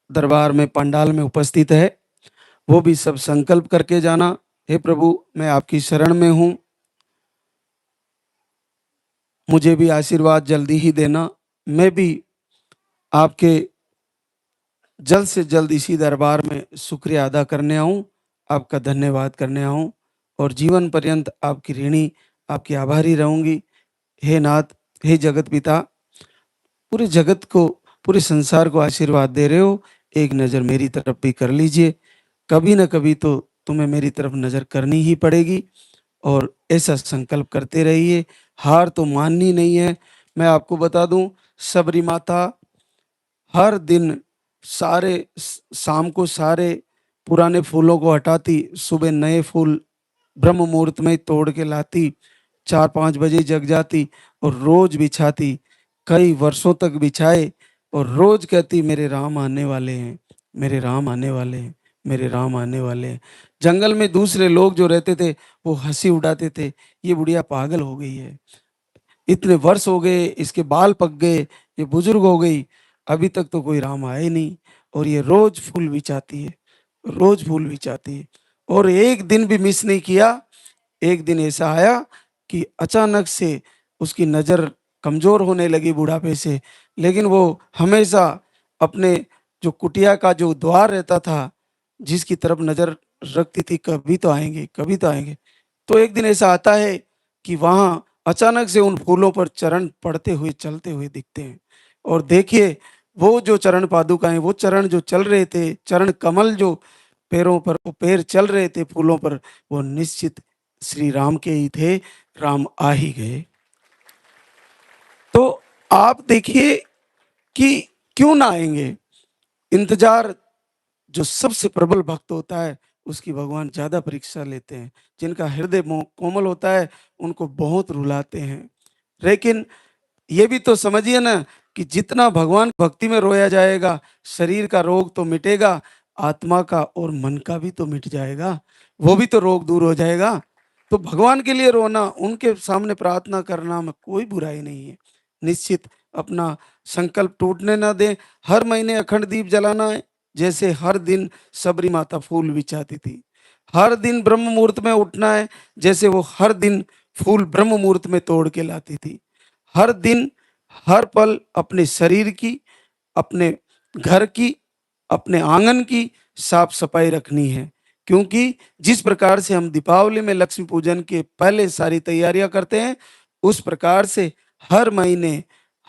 दरबार में पंडाल में उपस्थित है, वो भी सब संकल्प करके जाना, हे प्रभु मैं आपकी शरण में हूं, मुझे भी आशीर्वाद जल्दी ही देना, मैं भी आपके जल्द से जल्द इसी दरबार में शुक्रिया अदा करने आऊं, आपका धन्यवाद करने आऊं और जीवन पर्यंत आपकी ऋणी, आपकी आभारी रहूंगी। हे नाथ, हे जगत पिता, पूरे जगत को, पूरे संसार को आशीर्वाद दे रहे हो, एक नज़र मेरी तरफ भी कर लीजिए। कभी ना कभी तो तुम्हें मेरी तरफ नज़र करनी ही पड़ेगी और ऐसा संकल्प करते रहिए। हार तो माननी नहीं है। मैं आपको बता दूं, सबरी माता हर दिन शाम को सारे पुराने फूलों को हटाती, सुबह नए फूल ब्रह्म मुहूर्त में तोड़ के लाती, 4-5 बजे जग जाती और रोज बिछाती, कई वर्षों तक बिछाए और रोज कहती मेरे राम आने वाले हैं, मेरे राम आने वाले हैं, मेरे राम आने वाले हैं। जंगल में दूसरे लोग जो रहते थे वो हंसी उड़ाते थे, ये बुढ़िया पागल हो गई है, इतने वर्ष हो गए, इसके बाल पक गए, ये बुजुर्ग हो गई, अभी तक तो कोई राम आए नहीं, और ये रोज फूल बिछाती है, रोज फूल बिछाती है। और एक दिन भी मिस नहीं किया। एक दिन ऐसा आया कि अचानक से उसकी नज़र कमजोर होने लगी बुढ़ापे से, लेकिन वो हमेशा अपने जो कुटिया का जो द्वार रहता था, जिसकी तरफ नज़र रखती थी, कभी तो आएंगे, कभी तो आएंगे। तो एक दिन ऐसा आता है कि वहां अचानक से उन फूलों पर चरण पड़ते हुए चलते हुए दिखते हैं, और देखिए वो जो चरण पादुकाएं, वो चरण जो चल रहे थे, चरण कमल जो पैरों पर, वो पैर चल रहे थे फूलों पर, वो निश्चित श्री राम के ही थे। राम आ ही गए। तो आप देखिए कि क्यों ना आएंगे। इंतजार जो सबसे प्रबल भक्त होता है, उसकी भगवान ज्यादा परीक्षा लेते हैं। जिनका हृदय कोमल होता है, उनको बहुत रुलाते हैं। लेकिन ये भी तो समझिए ना कि जितना भगवान भक्ति में रोया जाएगा, शरीर का रोग तो मिटेगा, आत्मा का और मन का भी तो मिट जाएगा, वो भी तो रोग दूर हो जाएगा। तो भगवान के लिए रोना, उनके सामने प्रार्थना करना में कोई बुराई नहीं है। निश्चित अपना संकल्प टूटने ना दें। हर महीने अखंड दीप जलाना है, जैसे हर दिन सबरी माता फूल बिछाती थी। हर दिन ब्रह्म मुहूर्त में उठना है, जैसे वो हर दिन फूल ब्रह्म मुहूर्त में तोड़ के लाती थी। हर दिन, हर पल अपने शरीर की, अपने घर की, अपने आंगन की साफ सफाई रखनी है। क्योंकि जिस प्रकार से हम दीपावली में लक्ष्मी पूजन के पहले सारी तैयारियां करते हैं, उस प्रकार से हर महीने,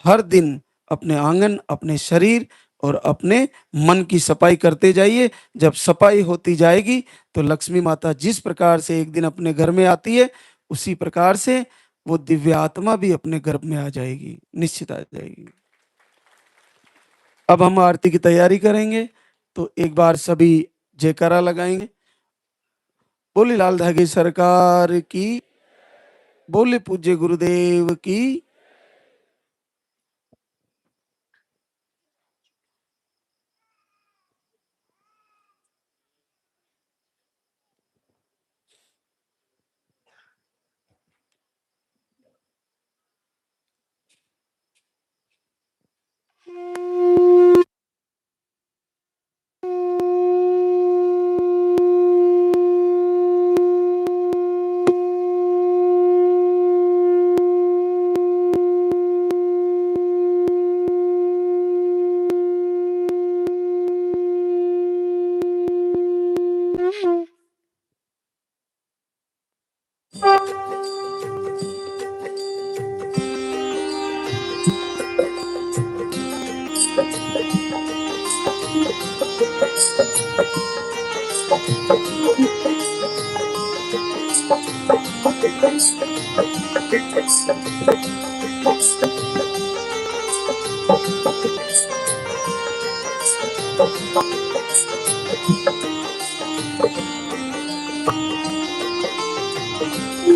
हर दिन अपने आंगन, अपने शरीर और अपने मन की सफाई करते जाइए। जब सफाई होती जाएगी तो लक्ष्मी माता जिस प्रकार से एक दिन अपने घर में आती है, उसी प्रकार से वो दिव्य आत्मा भी अपने गर्भ में आ जाएगी, निश्चित आ जाएगी। अब हम आरती की तैयारी करेंगे, तो एक बार सभी जयकारा लगाएंगे। बोले लाल धागे सरकार की, बोले पूज्य गुरुदेव की।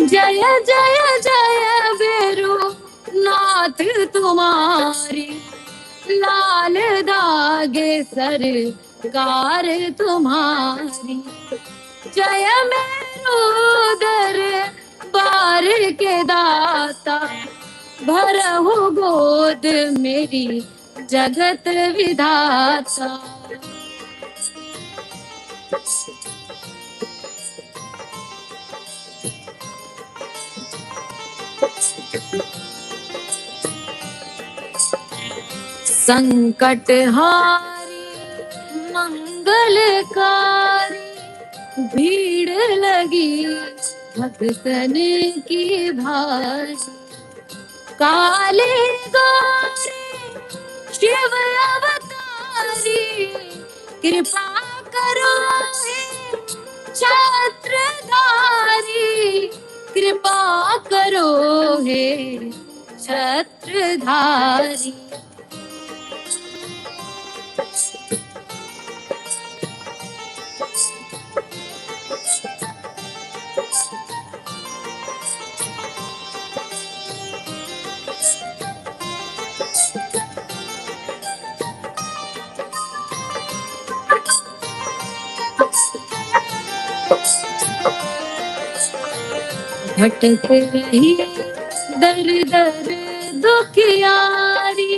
जय जय जय बेरू नाथ तुम्हारी, लाल दागे सरकार तुम्हारी। जय मेरो दर बार के दाता, भरहु गोद मेरी जगत विधाता। संकट हारी मंगलकारी, भीड़ लगी भक्तन की भारी। काले गौरी शिव अवतारी, कृपा करो हे छत्रधारी, कृपा करो हे छत्रधारी। भटक रही दर दर दुखियारी,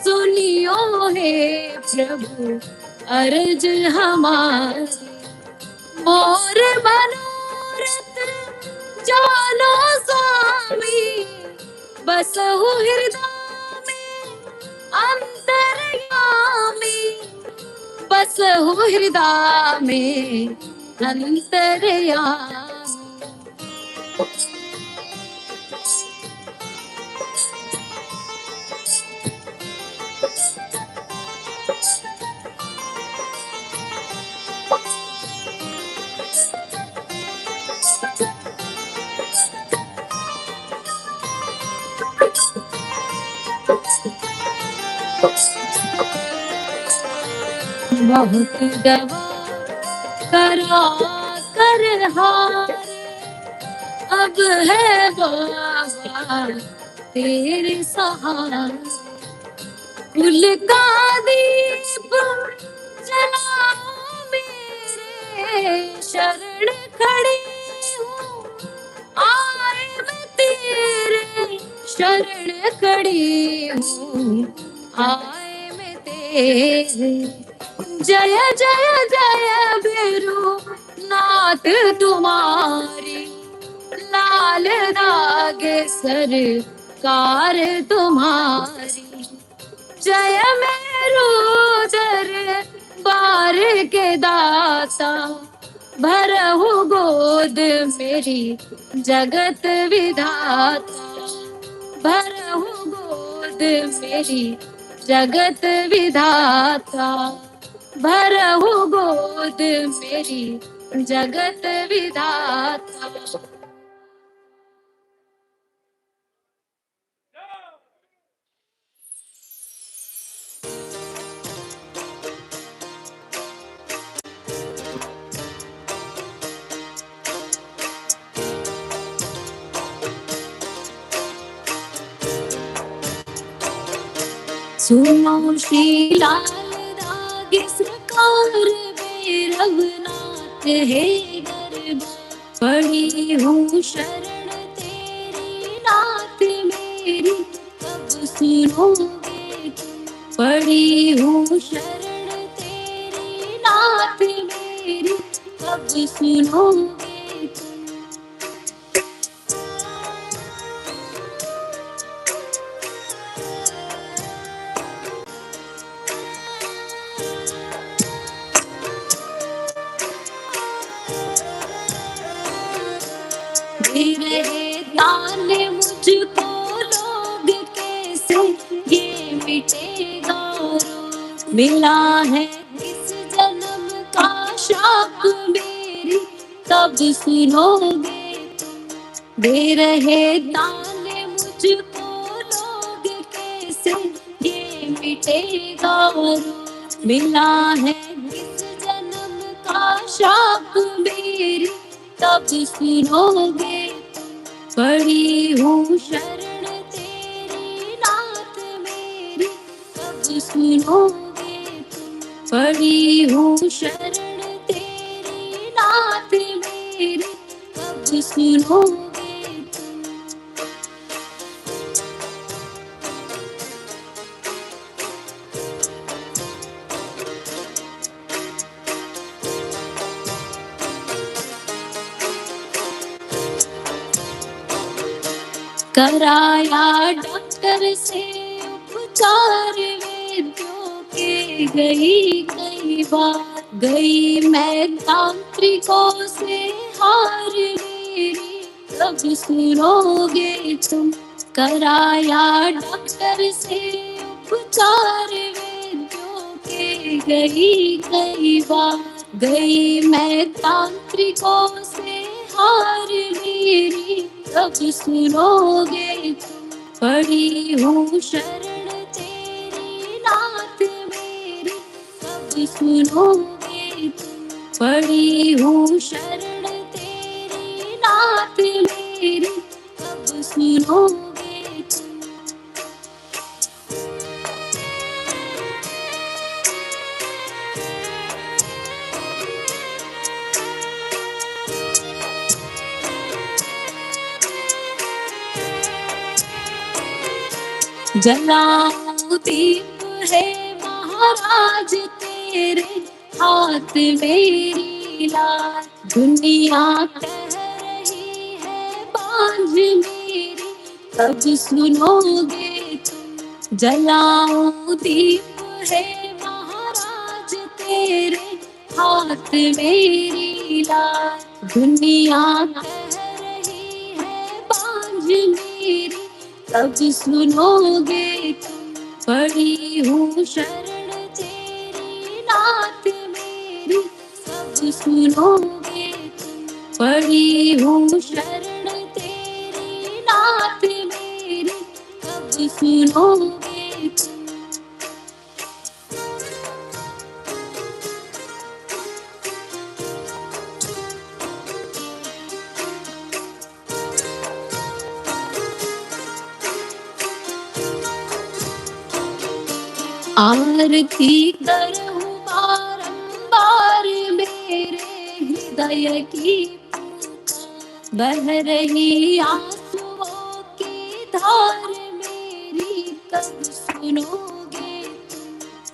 सुनियो हे प्रभु अर्ज हमारी। मोर मनोरथ जानो स्वामी, बसहु हृदय में अंतर्यामी, बसहु हृदय में अंतर्यामी। बहुत दवा करा कर हारे, अब है बाबा तेरे सहारे। कुल का दीप जलाओ मेरे, शरण खड़ी हूँ आए मैं तेरे, शरण खड़ी हूँ आए मैं तेरे। जय जय जय बेरू नाथ तुम्हारी, लाल दागे सरकार तुम्हारी। जय मेरो दर बार के दाता, भरहु गोद मेरी जगत विधाता, भरहु गोद मेरी जगत विधाता, भरहु गोद मेरी जगत विधाता। सुनो श्री लाल दागे सरकार, भैरवनाथ है दरबार। पड़ी हूँ शरण तेरी नाथ मेरी, कब सुनोगे तुम। पड़ी हूँ शरण तेरी नाथ मेरी, कब सुनोगे तुम। दे रहे दान मुझको लोग कैसे, ये मिटेगा रोग। मिला है किस जन्म शाख मेरी कब सुनोगे? दे रहे ताने मुझको लोग कैसे ये मिटेगा रोग? मिला है किस जन्म का शाप मेरी कब सुनोगे? पड़ी हूँ शरण तेरी नाथ मेरी कब सुनोगे? पड़ी हूँ शरण तेरी नाथ मेरी कब सुनोगे? कराया डॉक्टर से उपचार वेद्यों के गई कई बार, गई मैं तांत्रिकों से हार मेरी कब सुनोगे तुम? कराया डॉक्टर से उपचार वेद्यों के गई कई बार, गई मैं तांत्रिकों से हार मेरी कब सुनोगे तुम? पड़ी हूँ शरण तेरी नाथ मेरी कब सुनोगे तुम? पड़ी हूँ शरण तेरी नाथ मेरी कब सुनोगे तुम? जलाऊं दीप है महाराज तेरे हाथ मेरी लाल, दुनिया कह रही है बांझ मेरी कब सुनोगे तुम? जलाऊं दीप है महाराज तेरे हाथ मेरी लाल, दुनिया कह रही है बांझ मेरी कब सुनोगे तुम? पड़ी हूँ शरण तेरी नाथ मेरी कब सुनोगे तुम? पड़ी हूँ शरण तेरी नाथ मेरी कब सुनोगे तुम? आरती करूं बारंबार मेरे हृदय की पुकार, बह रही आंसुओं की धार मेरी कब सुनोगे?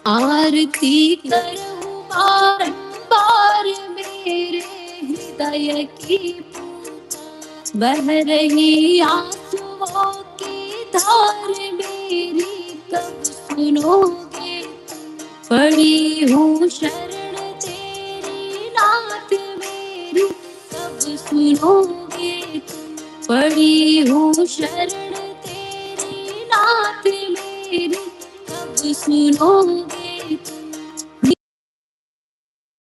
आरती करूं बारंबार मेरे हृदय की पुकार, बह रही आंसुओं की धार मेरी कब सुनोगे? पड़ी हूँ शरण तेरी नाथ मेरी कब सुनोगे तुम? पड़ी हूँ शरण तेरी नाथ मेरी कब सुनोगे?